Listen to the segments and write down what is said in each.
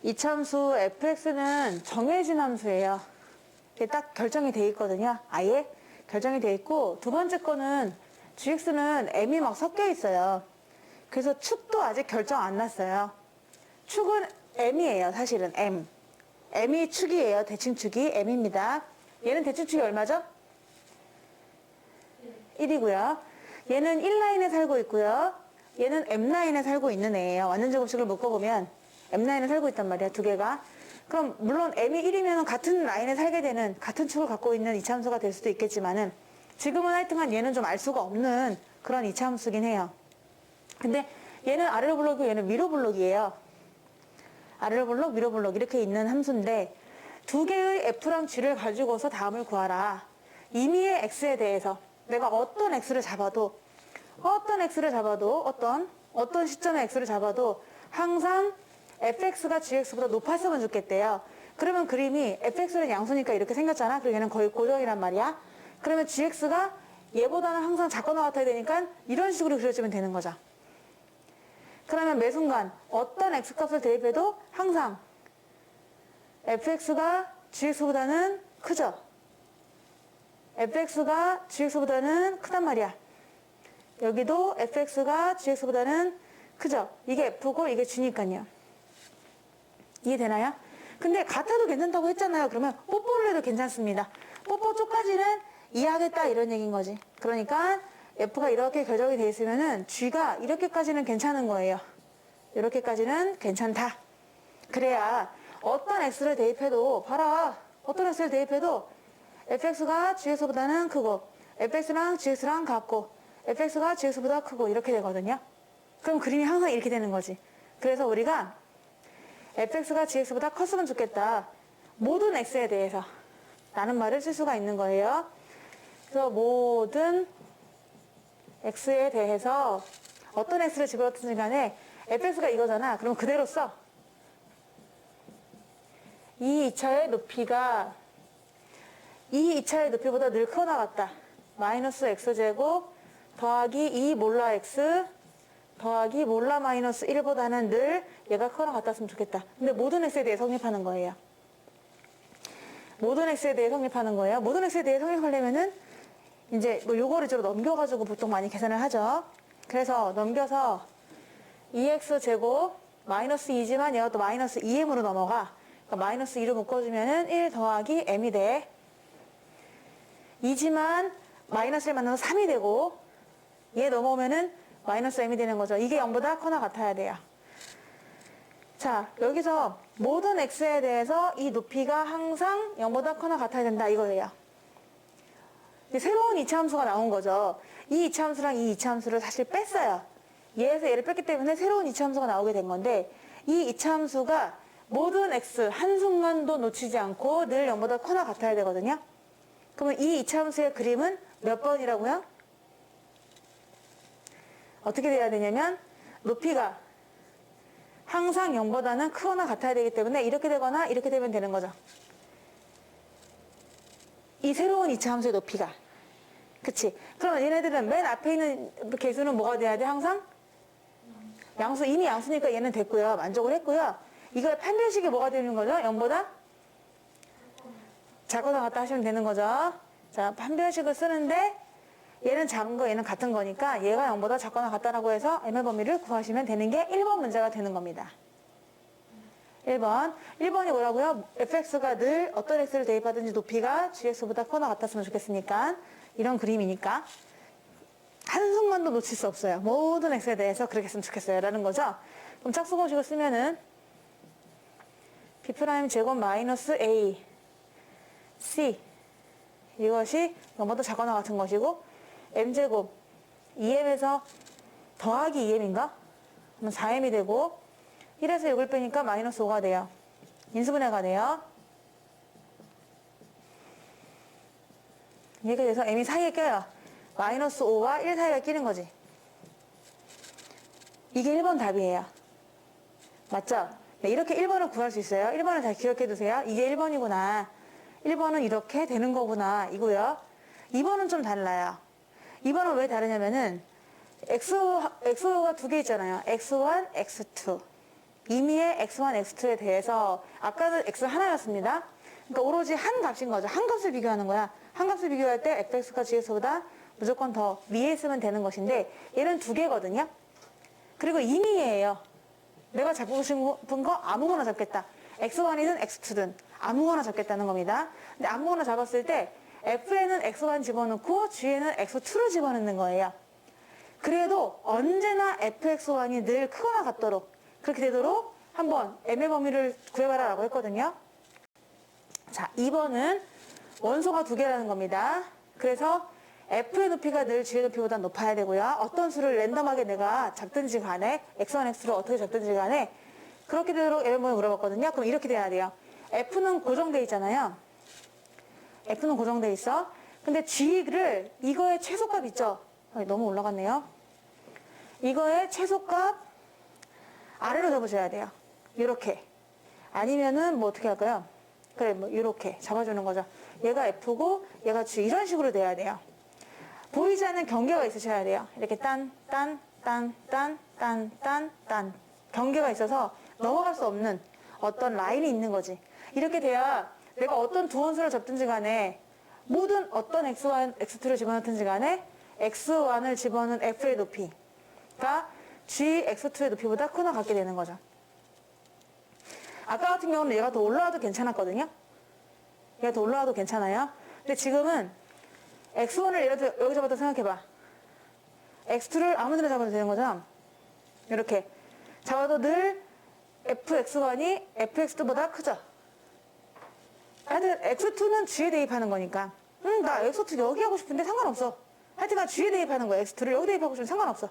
이참수 fx는 정해진 함수예요. 이게 딱 결정이 돼 있거든요. 아예 결정이 돼 있고, 두 번째 거는 gx는 m이 막 섞여 있어요. 그래서 축도 아직 결정 안 났어요. 축은 m이에요. 사실은 m. m이 축이에요. 대칭축이 m입니다. 얘는 대칭축이 얼마죠? 1이고요. 얘는 1라인에 살고 있고요. 얘는 m라인에 살고 있는 애예요. 완전 제곱식을 묶어보면 m라인에 살고 있단 말이야, 두 개가. 그럼 물론 m이 1이면 같은 라인에 살게 되는, 같은 축을 갖고 있는 이차함수가 될 수도 있겠지만은, 지금은 하여튼간 얘는 좀 알 수가 없는 그런 이차함수긴 해요. 근데 얘는 아래로 블록이고 얘는 위로 블록이에요. 아래로 블록, 위로 블록 이렇게 있는 함수인데, 두 개의 f랑 g를 가지고서 다음을 구하라. 임의의 x에 대해서 내가 어떤 x를 잡아도 어떤 시점의 x를 잡아도 항상 fx가 gx보다 높았으면 좋겠대요. 그러면 그림이 fx는 양수니까 이렇게 생겼잖아. 그리고 얘는 거의 고정이란 말이야. 그러면 gx가 얘보다는 항상 작거나 같아야 되니까 이런 식으로 그려지면 되는 거죠. 그러면 매 순간 어떤 x값을 대입해도 항상 fx가 gx보다는 크죠. fx가 gx보다는 크단 말이야. 여기도 fx가 gx보다는 크죠. 이게 f고 이게 g니까요. 이해되나요? 근데 같아도 괜찮다고 했잖아요. 그러면 뽀뽀를 해도 괜찮습니다. 뽀뽀 쪽까지는 이해하겠다 이런 얘기인 거지. 그러니까 f가 이렇게 결정이 돼 있으면은 g가 이렇게까지는 괜찮은 거예요. 이렇게까지는 괜찮다. 그래야 어떤 x를 대입해도, 봐라, 어떤 x를 대입해도 fx가 gx보다는 크고 fx랑 gx랑 같고 fx가 gx보다 크고 이렇게 되거든요. 그럼 그림이 항상 이렇게 되는 거지. 그래서 우리가 fx가 gx보다 컸으면 좋겠다, 모든 x에 대해서 라는 말을 쓸 수가 있는 거예요. 그래서 모든 x에 대해서 어떤 x를 집어넣든 간에 fx가 이거잖아. 그럼 그대로 써. 이 2차의 높이가 이 2차의 높이보다 늘 크거나 같다. 마이너스 x제곱 더하기 2 몰라 x 더하기 몰라 마이너스 1보다는 늘 얘가 크거나 같았으면 좋겠다. 근데 모든 x에 대해 성립하는 거예요. 모든 x에 대해 성립하는 거예요. 모든 x에 대해 성립하려면은 이제 뭐 요거를 좀 넘겨가지고 보통 많이 계산을 하죠. 그래서 넘겨서 2x제곱 마이너스 2지만 얘가 또 마이너스 2m으로 넘어가. 그러니까 마이너스 2로 묶어주면은 1 더하기 m이 돼. 2지만 마이너스 1 만나서 3이 되고, 얘 넘어오면은 마이너스 m이 되는 거죠. 이게 0보다 커나 같아야 돼요. 자, 여기서 모든 x에 대해서 이 높이가 항상 0보다 커나 같아야 된다 이거예요. 새로운 이차함수가 나온 거죠. 이 이차함수랑 이 이차함수를 사실 뺐어요. 얘에서 얘를 뺐기 때문에 새로운 이차함수가 나오게 된 건데, 이 이차함수가 모든 x 한순간도 놓치지 않고 늘 0보다 커나 같아야 되거든요. 그러면 이 이차함수의 그림은 몇 번이라고요? 어떻게 돼야 되냐면 높이가 항상 0보다는 크거나 같아야 되기 때문에 이렇게 되거나 이렇게 되면 되는 거죠. 이 새로운 이차함수의 높이가. 그치? 그럼 얘네들은 맨 앞에 있는 개수는 뭐가 돼야 돼? 항상? 양수. 이미 양수니까 얘는 됐고요. 만족을 했고요. 이거의 판별식이 뭐가 되는 거죠? 0보다? 작거나 같다 하시면 되는 거죠. 자, 판별식을 쓰는데 얘는 작은 거, 얘는 같은 거니까 얘가 0보다 작거나 같다라고 해서 m의 범위를 구하시면 되는 게 1번 문제가 되는 겁니다. 1번. 1번이 뭐라고요? fx가 늘 어떤 x를 대입하든지 높이가 gx보다 커나 같았으면 좋겠으니까, 이런 그림이니까 한순간도 놓칠 수 없어요. 모든 x에 대해서 그렇게 했으면 좋겠어요 라는 거죠. 그럼 짝수공식을 쓰면은 b' 제곱 마이너스 a c, 이것이 0보다 작거나 같은 것이고, m제곱 2m에서 더하기 2m인가? 그러면 4m이 되고, 1에서 6을 빼니까 마이너스 5가 돼요. 인수분해가 돼요. 이렇게 돼서 m이 사이에 껴요. 마이너스 5와 1 사이가 끼는 거지. 이게 1번 답이에요. 맞죠? 네, 이렇게 1번을 구할 수 있어요. 1번을 잘 기억해 두세요. 이게 1번이구나. 1번은 이렇게 되는 거구나. 이고요. 2번은 좀 달라요. 2번은 왜 다르냐면은 x가 두 개 있잖아요. x1, x2. 임의의 x1, x2에 대해서 아까는 x 하나였습니다. 그러니까 오로지 한 값인 거죠. 한 값을 비교하는 거야. 한 값을 비교할 때 fx가 gx보다 무조건 더 위에 있으면 되는 것인데 얘는 두 개거든요. 그리고 임의예요. 내가 잡고 싶은 거 아무거나 잡겠다. x1이든 x2든 아무거나 잡겠다는 겁니다. 근데 아무거나 잡았을 때 f에는 x1 집어넣고 g에는 x2를 집어넣는 거예요. 그래도 언제나 fx1이 늘 크거나 같도록 그렇게 되도록 한번 m의 범위를 구해봐라 라고 했거든요. 자, 2번은 원소가 두 개라는 겁니다. 그래서 f의 높이가 늘 g의 높이보다 높아야 되고요. 어떤 수를 랜덤하게 내가 잡든지 간에 x1, x를 어떻게 잡든지 간에 그렇게 되도록 m의 범위 물어봤거든요. 그럼 이렇게 돼야 돼요. f는 고정돼 있잖아요. f는 고정돼 있어. 근데 g를 이거의 최소값 있죠? 너무 올라갔네요. 이거의 최소값 아래로 잡으셔야 돼요. 이렇게. 아니면은 뭐 어떻게 할까요? 그래, 뭐 이렇게 잡아주는 거죠. 얘가 f고 얘가 g 이런 식으로 돼야 돼요. 보이지 않는 경계가 있으셔야 돼요. 이렇게 딴 경계가 있어서 넘어갈 수 없는 어떤 라인이 있는 거지. 이렇게 돼야 내가 어떤 두 원수를 잡든지 간에 모든 어떤 x1, x2를 집어넣든지 간에 x1을 집어넣은 f의 높이가 g, x2의 높이보다 크거나 같게 되는 거죠. 아까 같은 경우는 얘가 더 올라와도 괜찮았거든요. 얘가 더 올라와도 괜찮아요. 근데 지금은 x1을 예를 들어 여기 잡았다 생각해봐. x2를 아무 데나 잡아도 되는 거죠. 이렇게 잡아도 늘 fx1이 fx2보다 크죠. 하여튼 x2는 g에 대입하는 거니까 나 x2 여기 하고 싶은데 상관없어. 하여튼간 g에 대입하는 거야. x2를 여기 대입하고 싶으면 상관없어.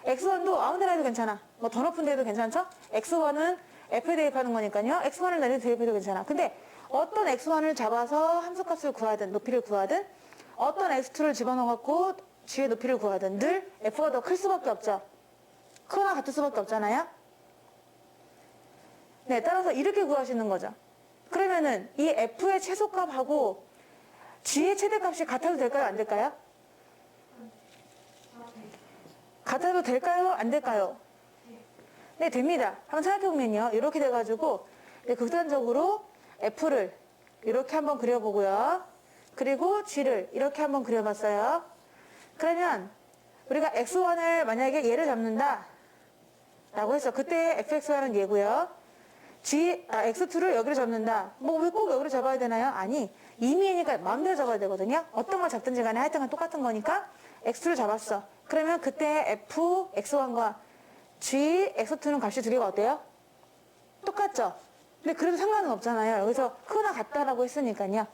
x1도 아무 데나 해도 괜찮아. 뭐 더 높은 데도 괜찮죠? x1은 f에 대입하는 거니까요. x1을 내려 대입해도 괜찮아. 근데 어떤 x1을 잡아서 함수값을 구하든 높이를 구하든 어떤 x2를 집어넣어갖고 g의 높이를 구하든 늘 f가 더 클 수밖에 없죠. 크거나 같을 수밖에 없잖아요. 네, 따라서 이렇게 구하시는 거죠. 그러면은 이 f의 최소값하고 g의 최대값이 같아도 될까요? 안 될까요? 같아도 될까요? 안 될까요? 네, 됩니다. 한번 생각해보면요. 이렇게 돼가지고 극단적으로 f를 이렇게 한번 그려보고요. 그리고 g를 이렇게 한번 그려봤어요. 그러면 우리가 x1을 만약에 얘를 잡는다 라고 했어. 그때 fxy는 얘고요. x2를 여기를 잡는다. 뭐 왜 꼭 여기를 잡아야 되나요? 아니, 임의니까 마음대로 잡아야 되거든요. 어떤 걸 잡든지 간에 하여튼 똑같은 거니까 x2를 잡았어. 그러면 그때 f, x1과 g, x2는 값이 두 개가 어때요? 똑같죠? 근데 그래도 상관은 없잖아요. 여기서 크거나 같다라고 했으니까요.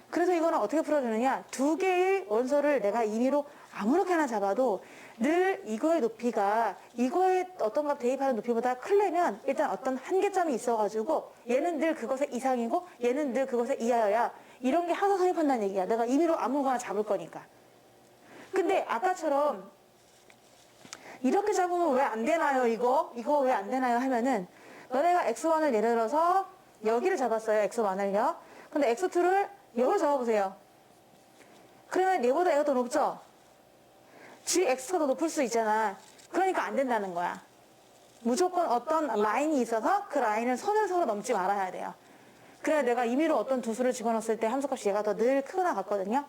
그래서 이거는 어떻게 풀어주느냐? 두 개의 원소를 내가 임의로 아무렇게나 잡아도 늘 이거의 높이가 이거의 어떤 값 대입하는 높이보다 크려면 일단 어떤 한계점이 있어가지고 얘는 늘 그것의 이상이고 얘는 늘 그것의 이하여야 이런 게 항상 성립한다는 얘기야. 내가 임의로 아무거나 잡을 거니까. 근데 아까처럼 이렇게 잡으면 왜 안 되나요, 이거 왜 안 되나요 하면은 너네가 x1을 예를 들어서 여기를 잡았어요, x1을요. 근데 x2를 여기로 잡아보세요. 그러면 얘보다 얘가 더 높죠? gx가 더 높을 수 있잖아. 그러니까 안 된다는 거야. 무조건 어떤 라인이 있어서 그 라인을 선을 서로 넘지 말아야 돼요. 그래야 내가 임의로 어떤 두 수를 집어넣었을 때 함수값이 얘가 더 늘 크거나 같거든요.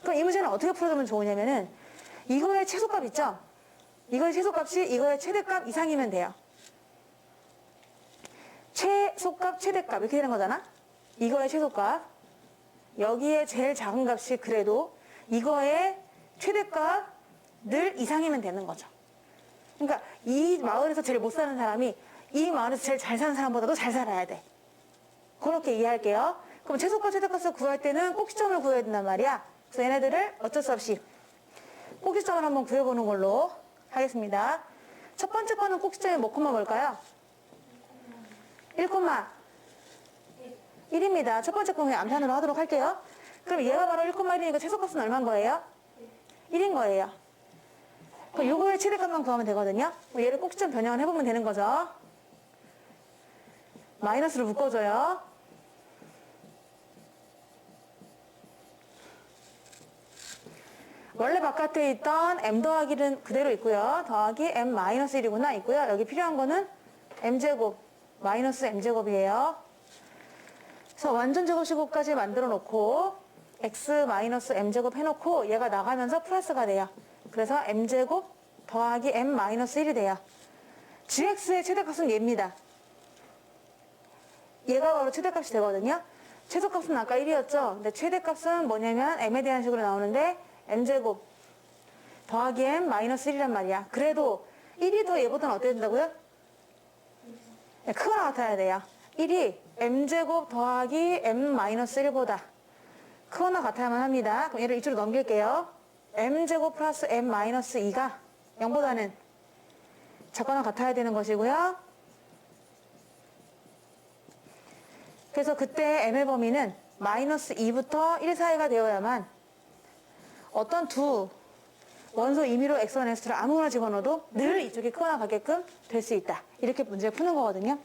그럼 이 문제는 어떻게 풀어주면 좋으냐면은 이거의 최소값 있죠? 이거의 최소값이 이거의 최대값 이상이면 돼요. 최소값, 최대값 이렇게 되는 거잖아? 이거의 최소값. 여기에 제일 작은 값이 그래도 이거의 최대값 늘 이상이면 되는 거죠. 그러니까 이 마을에서 제일 못 사는 사람이 이 마을에서 제일 잘 사는 사람보다도 잘 살아야 돼. 그렇게 이해할게요. 그럼 최소값, 최대값을 구할 때는 꼭지점을 구해야 된단 말이야. 그래서 얘네들을 어쩔 수 없이 꼭지점을 한번 구해보는 걸로 하겠습니다. 첫 번째 거는 꼭지점이 뭐 콤마 뭘까요? 1,1입니다. 첫 번째 거는 암산으로 하도록 할게요. 그럼 얘가 바로 1,1이니까 최소값은 얼마인 거예요? 1인 거예요. 그럼 요거의 최대값만 구하면 되거든요. 얘를 꼭지점 변형을 해보면 되는 거죠. 마이너스를 묶어줘요. 원래 바깥에 있던 m 더하기 1은 그대로 있고요. 더하기 m 마이너스 1이구나 있고요. 여기 필요한 거는 m제곱 마이너스 m제곱이에요. 그래서 완전 제곱식까지 만들어 놓고 x 마이너스 m제곱 해놓고 얘가 나가면서 플러스가 돼요. 그래서 m제곱 더하기 m 마이너스 1이 돼요. gx의 최대값은 얘입니다. 얘가 바로 최대값이 되거든요. 최소값은 아까 1이었죠. 근데 최대값은 뭐냐면 m에 대한 식으로 나오는데 m제곱 더하기 m 마이너스 1이란 말이야. 그래도 1이 더 얘보다는 어때야 된다고요? 네, 크거나 같아야 돼요. 1이 m제곱 더하기 m 마이너스 1보다 크거나 같아야만 합니다. 그럼 얘를 이쪽으로 넘길게요. m제곱 플러스 m 마이너스 2가 0보다는 작거나 같아야 되는 것이고요. 그래서 그때 m의 범위는 마이너스 2부터 1 사이가 되어야만 어떤 두 원소 임의로 x1, x2를 아무거나 집어넣어도 늘 이쪽이 크거나 같게끔 될 수 있다. 이렇게 문제를 푸는 거거든요.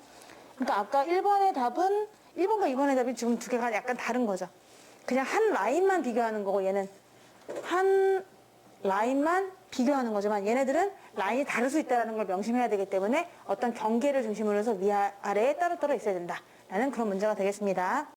그러니까 아까 1번의 답은 1번과 2번의 답이 지금 두 개가 약간 다른 거죠. 그냥 한 라인만 비교하는 거고 얘는 한 라인만 비교하는 거지만 얘네들은 라인이 다를 수 있다는 걸 명심해야 되기 때문에 어떤 경계를 중심으로 해서 위아래에 따로따로 있어야 된다라는 그런 문제가 되겠습니다.